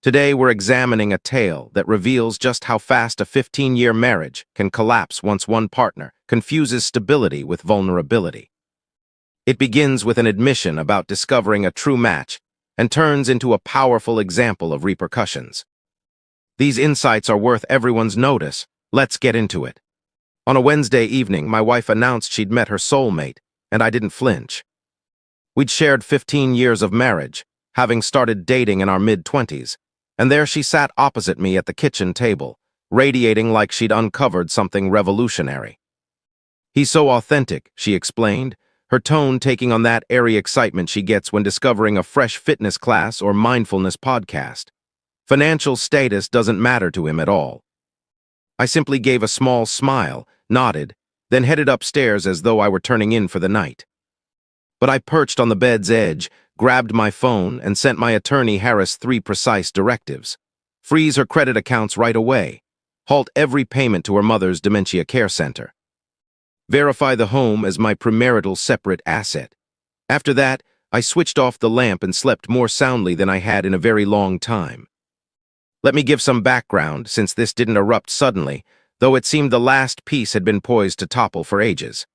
Today we're examining a tale that reveals just how fast a 15-year marriage can collapse once one partner confuses stability with vulnerability. It begins with an admission about discovering a true match and turns into a powerful example of repercussions. These insights are worth everyone's notice. Let's get into it. On a Wednesday evening, my wife announced she'd met her soulmate, and I didn't flinch. We'd shared 15 years of marriage, having started dating in our mid-20s, and there she sat opposite me at the kitchen table, radiating like she'd uncovered something revolutionary. "He's so authentic," she explained, her tone taking on that airy excitement she gets when discovering a fresh fitness class or mindfulness podcast. Financial status doesn't matter to him at all. I simply gave a small smile, nodded, then headed upstairs as though I were turning in for the night. But I perched on the bed's edge, grabbed my phone, and sent my attorney Harris 3 precise directives. Freeze her credit accounts right away. Halt every payment to her mother's dementia care center. Verify the home as my premarital separate asset. After that, I switched off the lamp and slept more soundly than I had in a very long time. Let me give some background, since this didn't erupt suddenly, though it seemed the last piece had been poised to topple for ages.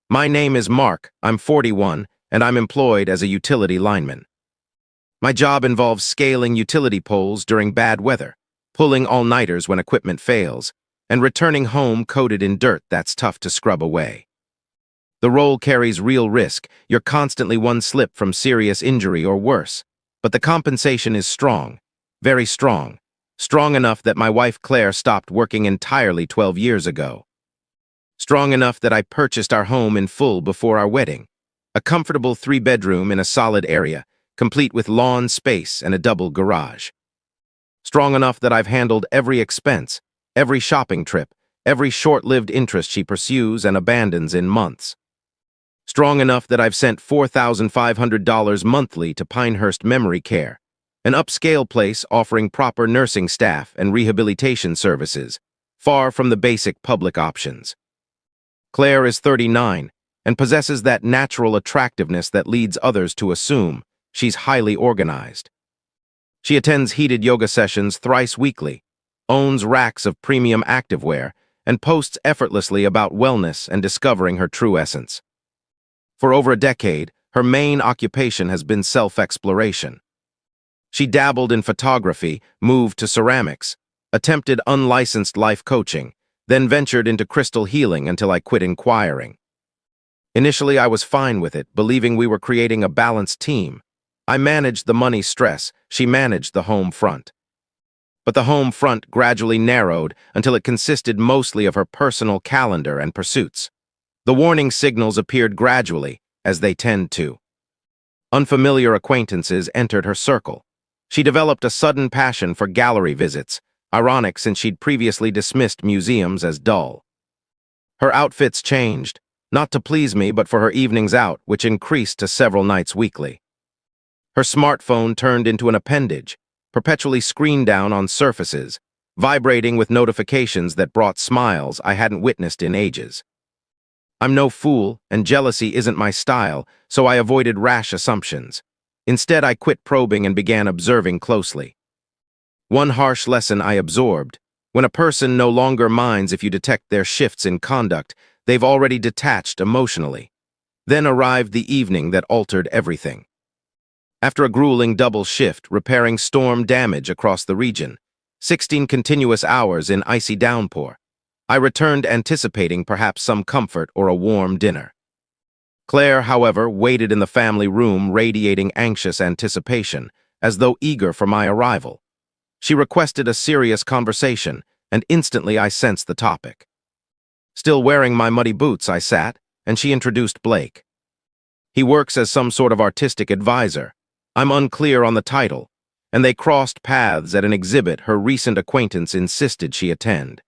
My name is Mark, I'm 41, and I'm employed as a utility lineman. My job involves scaling utility poles during bad weather, pulling all-nighters when equipment fails, and returning home coated in dirt that's tough to scrub away. The role carries real risk. You're constantly one slip from serious injury or worse, but the compensation is strong, very strong. Strong enough that my wife Claire stopped working entirely 12 years ago. Strong enough that I purchased our home in full before our wedding. A comfortable 3-bedroom in a solid area, complete with lawn space and a double garage. Strong enough that I've handled every expense, every shopping trip, every short-lived interest she pursues and abandons in months. Strong enough that I've sent $4,500 monthly to Pinehurst Memory Care, an upscale place offering proper nursing staff and rehabilitation services, far from the basic public options. Claire is 39 and possesses that natural attractiveness that leads others to assume she's highly organized. She attends heated yoga sessions thrice weekly, owns racks of premium activewear, and posts effortlessly about wellness and discovering her true essence. For over a decade, her main occupation has been self-exploration. She dabbled in photography, moved to ceramics, attempted unlicensed life coaching, then ventured into crystal healing until I quit inquiring. Initially, I was fine with it, believing we were creating a balanced team. I managed the money stress, she managed the home front. But the home front gradually narrowed until it consisted mostly of her personal calendar and pursuits. The warning signals appeared gradually, as they tend to. Unfamiliar acquaintances entered her circle. She developed a sudden passion for gallery visits, ironic since she'd previously dismissed museums as dull. Her outfits changed, not to please me but for her evenings out, which increased to several nights weekly. Her smartphone turned into an appendage, perpetually screened down on surfaces, vibrating with notifications that brought smiles I hadn't witnessed in ages. I'm no fool, and jealousy isn't my style, so I avoided rash assumptions. Instead, I quit probing and began observing closely. One harsh lesson I absorbed: when a person no longer minds if you detect their shifts in conduct, they've already detached emotionally. Then arrived the evening that altered everything. After a grueling double shift repairing storm damage across the region, 16 continuous hours in icy downpour, I returned anticipating perhaps some comfort or a warm dinner. Claire, however, waited in the family room radiating anxious anticipation, as though eager for my arrival. She requested a serious conversation, and instantly I sensed the topic. Still wearing my muddy boots, I sat, and she introduced Blake. He works as some sort of artistic advisor. I'm unclear on the title, and they crossed paths at an exhibit her recent acquaintance insisted she attend.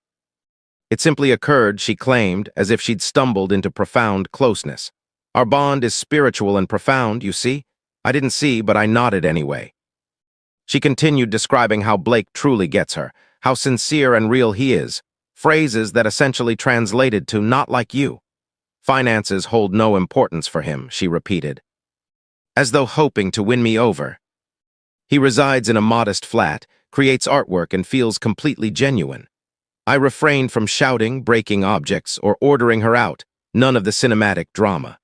It simply occurred, she claimed, as if she'd stumbled into profound closeness. Our bond is spiritual and profound, you see? I didn't see, but I nodded anyway. She continued describing how Blake truly gets her, how sincere and real he is, phrases that essentially translated to "not like you." Finances hold no importance for him, she repeated, as though hoping to win me over. He resides in a modest flat, creates artwork and feels completely genuine. I refrained from shouting, breaking objects, or ordering her out, none of the cinematic drama.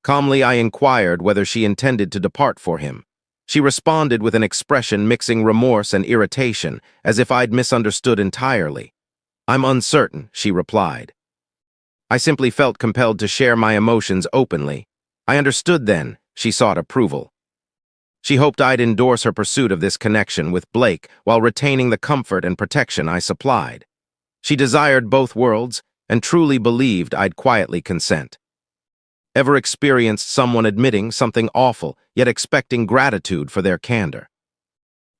Calmly, I inquired whether she intended to depart for him. She responded with an expression mixing remorse and irritation, as if I'd misunderstood entirely. "I'm uncertain," she replied. I simply felt compelled to share my emotions openly. I understood then, she sought approval. She hoped I'd endorse her pursuit of this connection with Blake while retaining the comfort and protection I supplied. She desired both worlds and truly believed I'd quietly consent. Ever experienced someone admitting something awful, yet expecting gratitude for their candor?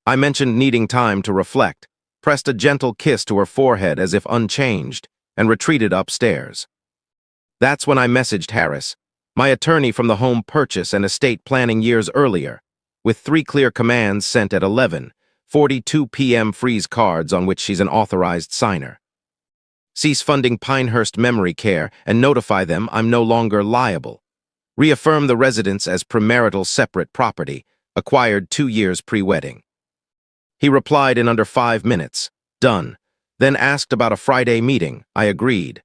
I mentioned needing time to reflect, pressed a gentle kiss to her forehead as if unchanged, and retreated upstairs. That's when I messaged Harris, my attorney from the home purchase and estate planning years earlier, with 3 clear commands sent at 11:42 p.m. freeze cards on which she's an authorized signer. Cease funding Pinehurst Memory Care and notify them I'm no longer liable. Reaffirm the residence as premarital separate property, acquired 2 years pre-wedding. He replied in under 5 minutes, "Done," then asked about a Friday meeting. I agreed.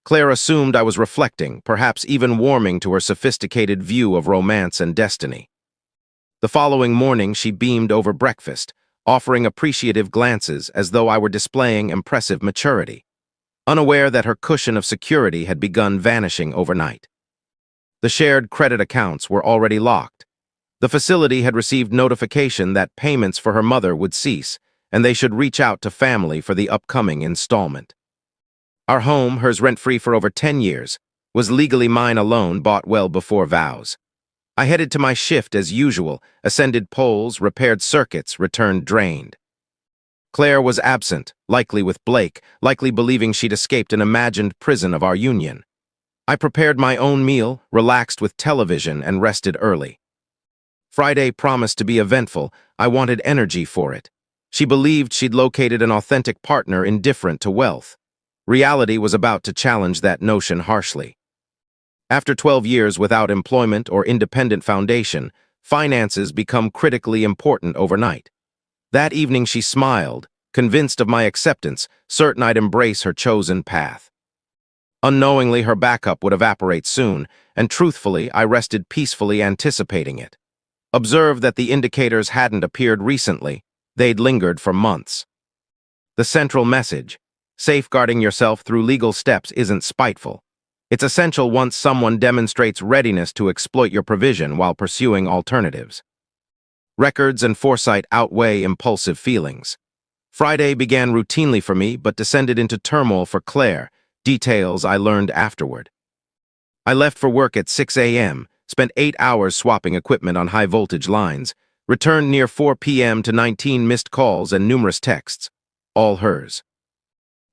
Claire assumed I was reflecting, perhaps even warming to her sophisticated view of romance and destiny. The following morning she beamed over breakfast, offering appreciative glances as though I were displaying impressive maturity, unaware that her cushion of security had begun vanishing overnight. The shared credit accounts were already locked. The facility had received notification that payments for her mother would cease, and they should reach out to family for the upcoming installment. Our home, hers rent-free for over 10 years, was legally mine alone, bought well before vows. I headed to my shift as usual, ascended poles, repaired circuits, returned drained. Claire was absent, likely with Blake, likely believing she'd escaped an imagined prison of our union. I prepared my own meal, relaxed with television, and rested early. Friday promised to be eventful. I wanted energy for it. She believed she'd located an authentic partner indifferent to wealth. Reality was about to challenge that notion harshly. After 12 years without employment or independent foundation, finances become critically important overnight. That evening she smiled, convinced of my acceptance, certain I'd embrace her chosen path. Unknowingly, her backup would evaporate soon, and truthfully, I rested peacefully anticipating it. Observed that the indicators hadn't appeared recently. They'd lingered for months. The central message: safeguarding yourself through legal steps isn't spiteful. It's essential once someone demonstrates readiness to exploit your provision while pursuing alternatives. Records and foresight outweigh impulsive feelings. Friday began routinely for me, but descended into turmoil for Claire, details I learned afterward. I left for work at 6 a.m., spent 8 hours swapping equipment on high-voltage lines, returned near 4 p.m. to 19 missed calls and numerous texts, all hers.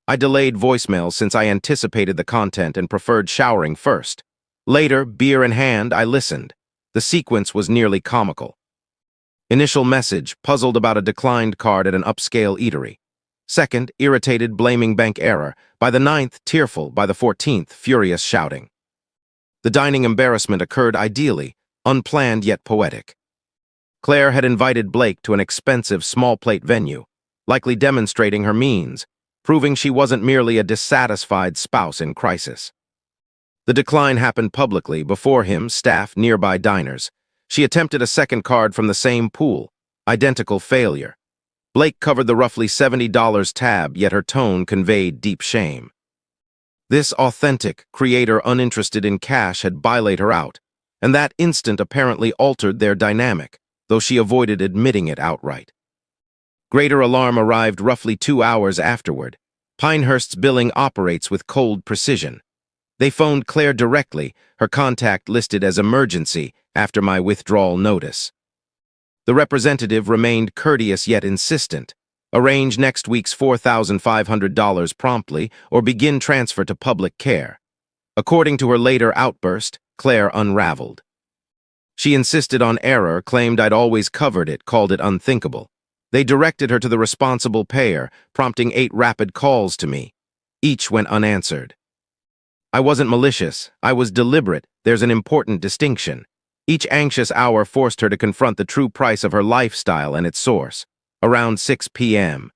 I delayed voicemails since I anticipated the content and preferred showering first. Later, beer in hand, I listened. The sequence was nearly comical. Initial message, puzzled about a declined card at an upscale eatery. Second, irritated, blaming bank error. By the 9th, tearful. By the 14th, furious, shouting. The dining embarrassment occurred ideally, unplanned yet poetic. Claire had invited Blake to an expensive small-plate venue, likely demonstrating her means, proving she wasn't merely a dissatisfied spouse in crisis. The decline happened publicly, before him, staff, nearby diners. She attempted a second card from the same pool, identical failure. Blake covered the roughly $70 tab, yet her tone conveyed deep shame. This authentic, creator uninterested in cash had bailaid her out, and that instant apparently altered their dynamic, though she avoided admitting it outright. Greater alarm arrived roughly 2 hours afterward. Pinehurst's billing operates with cold precision. They phoned Claire directly, her contact listed as emergency after my withdrawal notice. The representative remained courteous yet insistent. Arrange next week's $4,500 promptly or begin transfer to public care. According to her later outburst, Claire unraveled. She insisted on error, claimed I'd always covered it, called it unthinkable. They directed her to the responsible payer, prompting 8 rapid calls to me. Each went unanswered. I wasn't malicious. I was deliberate. There's an important distinction. Each anxious hour forced her to confront the true price of her lifestyle and its source. Around 6 p.m.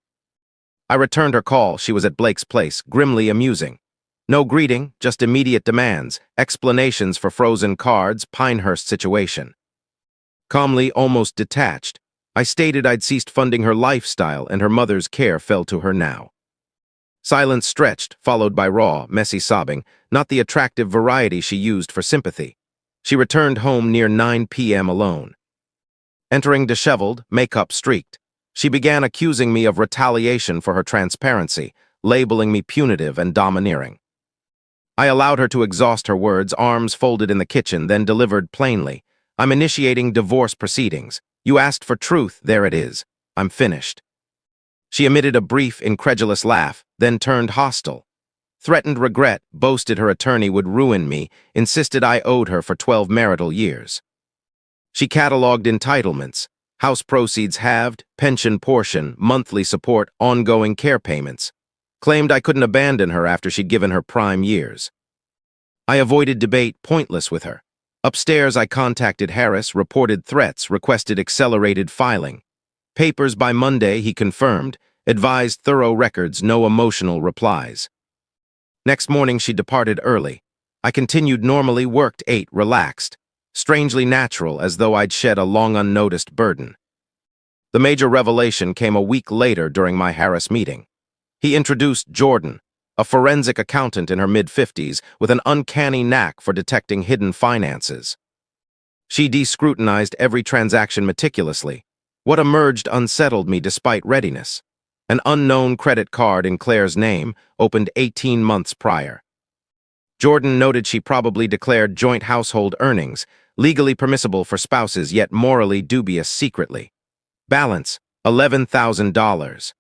I returned her call. She was at Blake's place, grimly amusing. No greeting, just immediate demands, explanations for frozen cards, Pinehurst situation. Calmly, almost detached, I stated I'd ceased funding her lifestyle and her mother's care fell to her now. Silence stretched, followed by raw, messy sobbing, not the attractive variety she used for sympathy. She returned home near 9 p.m. alone. Entering disheveled, makeup streaked, she began accusing me of retaliation for her transparency, labeling me punitive and domineering. I allowed her to exhaust her words, arms folded in the kitchen, then delivered plainly, "I'm initiating divorce proceedings. You asked for truth, there it is. I'm finished." She emitted a brief, incredulous laugh, then turned hostile. Threatened regret, boasted her attorney would ruin me, insisted I owed her for 12 marital years. She cataloged entitlements, house proceeds halved, pension portion, monthly support, ongoing care payments. Claimed I couldn't abandon her after she'd given her prime years. I avoided debate, pointless with her. Upstairs, I contacted Harris, reported threats, requested accelerated filing. Papers by Monday, he confirmed, advised thorough records, no emotional replies. Next morning, she departed early. I continued normally, worked, ate, relaxed. Strangely natural, as though I'd shed a long unnoticed burden. The major revelation came a week later during my Harris meeting. He introduced Jordan, a forensic accountant in her mid-50s with an uncanny knack for detecting hidden finances. She de-scrutinized every transaction meticulously. What emerged unsettled me despite readiness. An unknown credit card in Claire's name, opened 18 months prior. Jordan noted she probably declared joint household earnings, legally permissible for spouses yet morally dubious secretly. Balance, $11,000.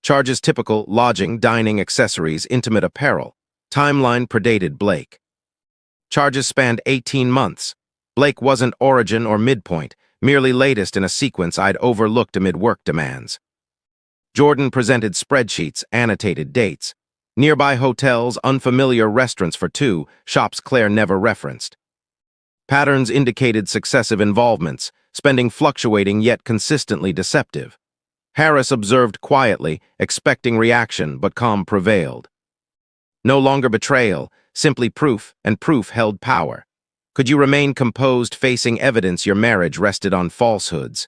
Charges typical, lodging, dining, accessories, intimate apparel. Timeline predated Blake. Charges spanned 18 months. Blake wasn't origin or midpoint, merely latest in a sequence I'd overlooked amid work demands. Jordan presented spreadsheets, annotated dates. Nearby hotels, unfamiliar restaurants for two, shops Claire never referenced. Patterns indicated successive involvements, spending fluctuating yet consistently deceptive. Harris observed quietly, expecting reaction, but calm prevailed. No longer betrayal, simply proof, and proof held power. Could you remain composed facing evidence your marriage rested on falsehoods?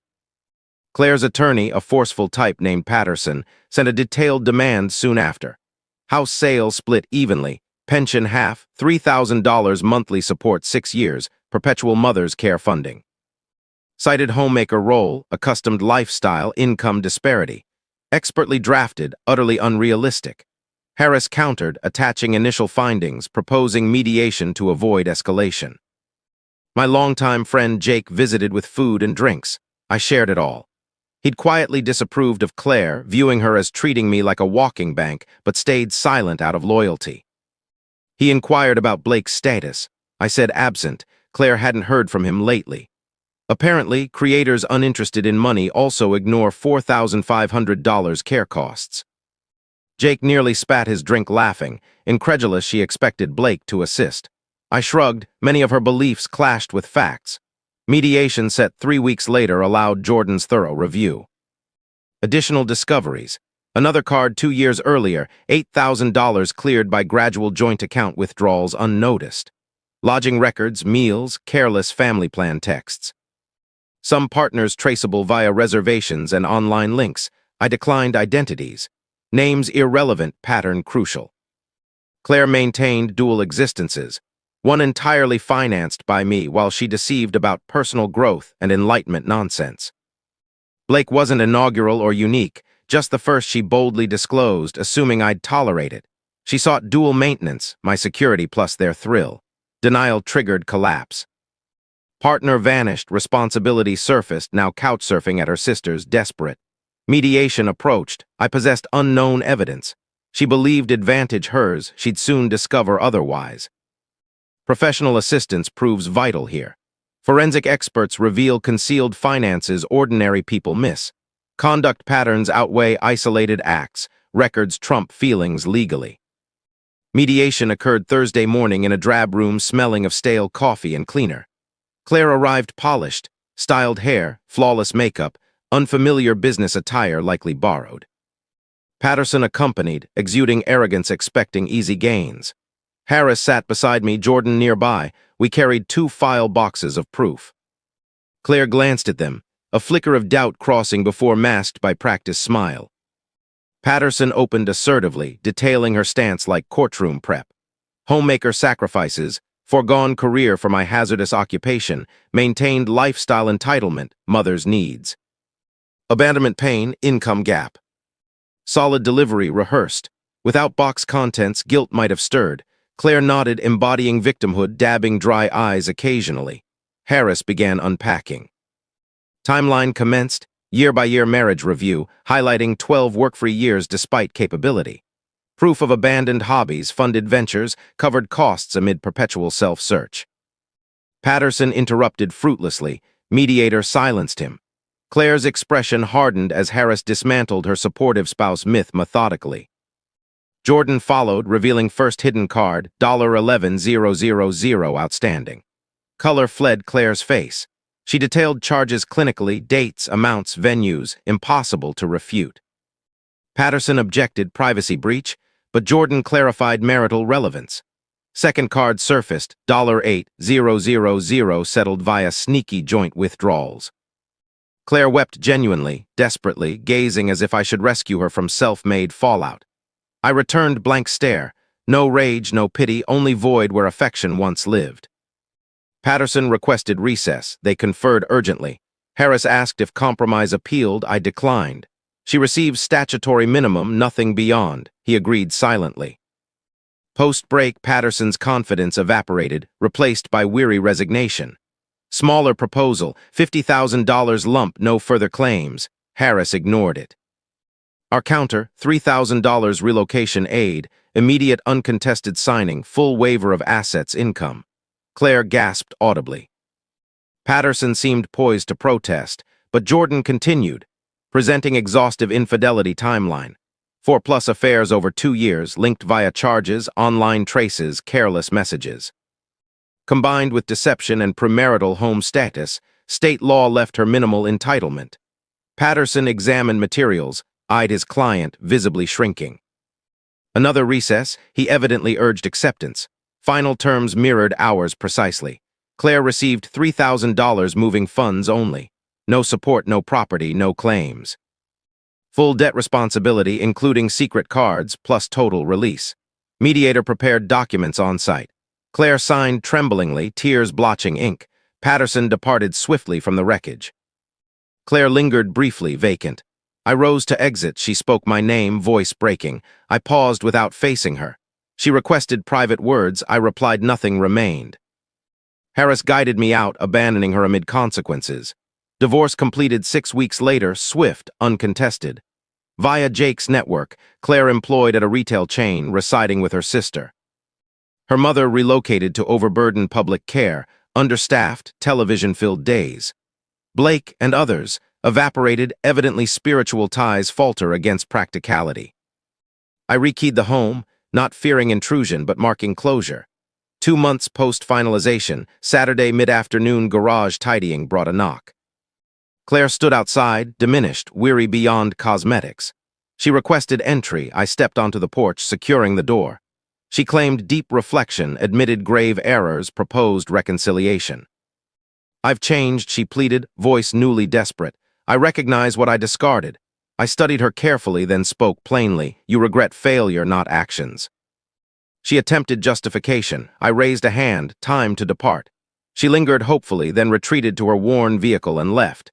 Claire's attorney, a forceful type named Patterson, sent a detailed demand soon after. House sale split evenly, pension half, $3,000 monthly support 6 years, perpetual mother's care funding. Cited homemaker role, accustomed lifestyle, income disparity. Expertly drafted, utterly unrealistic. Harris countered, attaching initial findings, proposing mediation to avoid escalation. My longtime friend Jake visited with food and drinks. I shared it all. He'd quietly disapproved of Claire, viewing her as treating me like a walking bank, but stayed silent out of loyalty. He inquired about Blake's status. I said absent. Claire hadn't heard from him lately. Apparently, creators uninterested in money also ignore $4,500 care costs. Jake nearly spat his drink laughing, incredulous she expected Blake to assist. I shrugged, many of her beliefs clashed with facts. Mediation set 3 weeks later allowed Jordan's thorough review. Additional discoveries. Another card 2 years earlier, $8,000 cleared by gradual joint account withdrawals unnoticed. Lodging records, meals, careless family plan texts. Some partners traceable via reservations and online links. I declined identities. Names irrelevant, pattern crucial. Claire maintained dual existences. One entirely financed by me while she deceived about personal growth and enlightenment nonsense. Blake wasn't inaugural or unique, just the first she boldly disclosed, assuming I'd tolerate it. She sought dual maintenance, my security plus their thrill. Denial triggered collapse. Partner vanished, responsibility surfaced, now couchsurfing at her sister's, desperate. Mediation approached. I possessed unknown evidence. She believed advantage hers, she'd soon discover otherwise. Professional assistance proves vital here. Forensic experts reveal concealed finances ordinary people miss. Conduct patterns outweigh isolated acts. Records trump feelings legally. Mediation occurred Thursday morning in a drab room smelling of stale coffee and cleaner. Claire arrived polished, styled hair, flawless makeup, unfamiliar business attire likely borrowed. Patterson accompanied, exuding arrogance expecting easy gains. Harris sat beside me, Jordan nearby. We carried 2 file boxes of proof. Claire glanced at them, a flicker of doubt crossing before masked by practiced smile. Patterson opened assertively, detailing her stance like courtroom prep. Homemaker sacrifices, foregone career for my hazardous occupation, maintained lifestyle entitlement, mother's needs. Abandonment pain, income gap. Solid delivery rehearsed. Without box contents, guilt might have stirred. Claire nodded, embodying victimhood, dabbing dry eyes occasionally. Harris began unpacking. Timeline commenced, year-by-year marriage review, highlighting 12 work-free years despite capability. Proof of abandoned hobbies, funded ventures, covered costs amid perpetual self-search. Patterson interrupted fruitlessly. Mediator silenced him. Claire's expression hardened as Harris dismantled her supportive spouse myth methodically. Jordan followed, revealing first hidden card, $11,000 outstanding. Color fled Claire's face. She detailed charges clinically, dates, amounts, venues, impossible to refute. Patterson objected privacy breach, but Jordan clarified marital relevance. Second card surfaced, $8,000 settled via sneaky joint withdrawals. Claire wept genuinely, desperately, gazing as if I should rescue her from self-made fallout. I returned blank stare. No rage, no pity, only void where affection once lived. Patterson requested recess. They conferred urgently. Harris asked if compromise appealed. I declined. She received statutory minimum, nothing beyond. He agreed silently. Post-break, Patterson's confidence evaporated, replaced by weary resignation. Smaller proposal, $50,000 lump, no further claims. Harris ignored it. Our counter, $3,000 relocation aid, immediate uncontested signing, full waiver of assets income. Claire gasped audibly. Patterson seemed poised to protest, but Jordan continued, presenting exhaustive infidelity timeline. 4+ affairs over 2 years, linked via charges, online traces, careless messages. Combined with deception and premarital home status, state law left her minimal entitlement. Patterson examined materials, eyed his client, visibly shrinking. Another recess, he evidently urged acceptance. Final terms mirrored ours precisely. Claire received $3,000 moving funds only. No support, no property, no claims. Full debt responsibility, including secret cards, plus total release. Mediator prepared documents on site. Claire signed tremblingly, tears blotching ink. Patterson departed swiftly from the wreckage. Claire lingered briefly, vacant. I rose to exit. She spoke my name, voice breaking. I paused without facing her. She requested private words. I replied nothing remained. Harris guided me out, abandoning her amid consequences. Divorce completed 6 weeks later, swift, uncontested. Via Jake's network, Claire employed at a retail chain, residing with her sister. Her mother relocated to overburdened public care, understaffed, television-filled days. Blake and others, evaporated, evidently spiritual ties falter against practicality. I rekeyed the home, not fearing intrusion but marking closure. 2 months post-finalization, Saturday mid-afternoon garage tidying brought a knock. Claire stood outside, diminished, weary beyond cosmetics. She requested entry. I stepped onto the porch, securing the door. She claimed deep reflection, admitted grave errors, proposed reconciliation. I've changed, she pleaded, voice newly desperate. I recognize what I discarded. I studied her carefully, then spoke plainly. You regret failure, not actions. She attempted justification. I raised a hand, time to depart. She lingered hopefully, then retreated to her worn vehicle and left.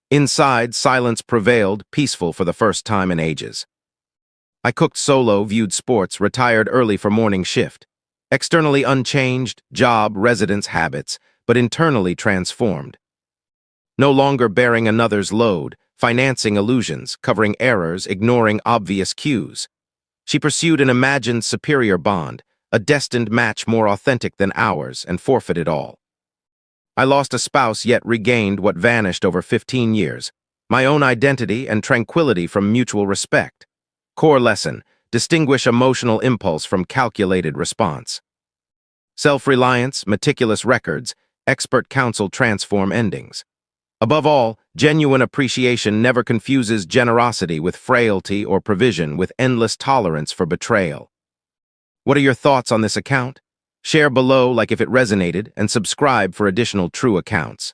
Inside, silence prevailed, peaceful for the first time in ages. I cooked solo, viewed sports, retired early for morning shift. Externally unchanged, job, residence, habits, but internally transformed. No longer bearing another's load, financing illusions, covering errors, ignoring obvious cues. She pursued an imagined superior bond, a destined match more authentic than ours, and forfeited all. I lost a spouse yet regained what vanished over 15 years, my own identity and tranquility from mutual respect. Core lesson, distinguish emotional impulse from calculated response. Self-reliance, meticulous records, expert counsel transform endings. Above all, genuine appreciation never confuses generosity with frailty or provision with endless tolerance for betrayal. What are your thoughts on this account? Share below like if it resonated and subscribe for additional true accounts.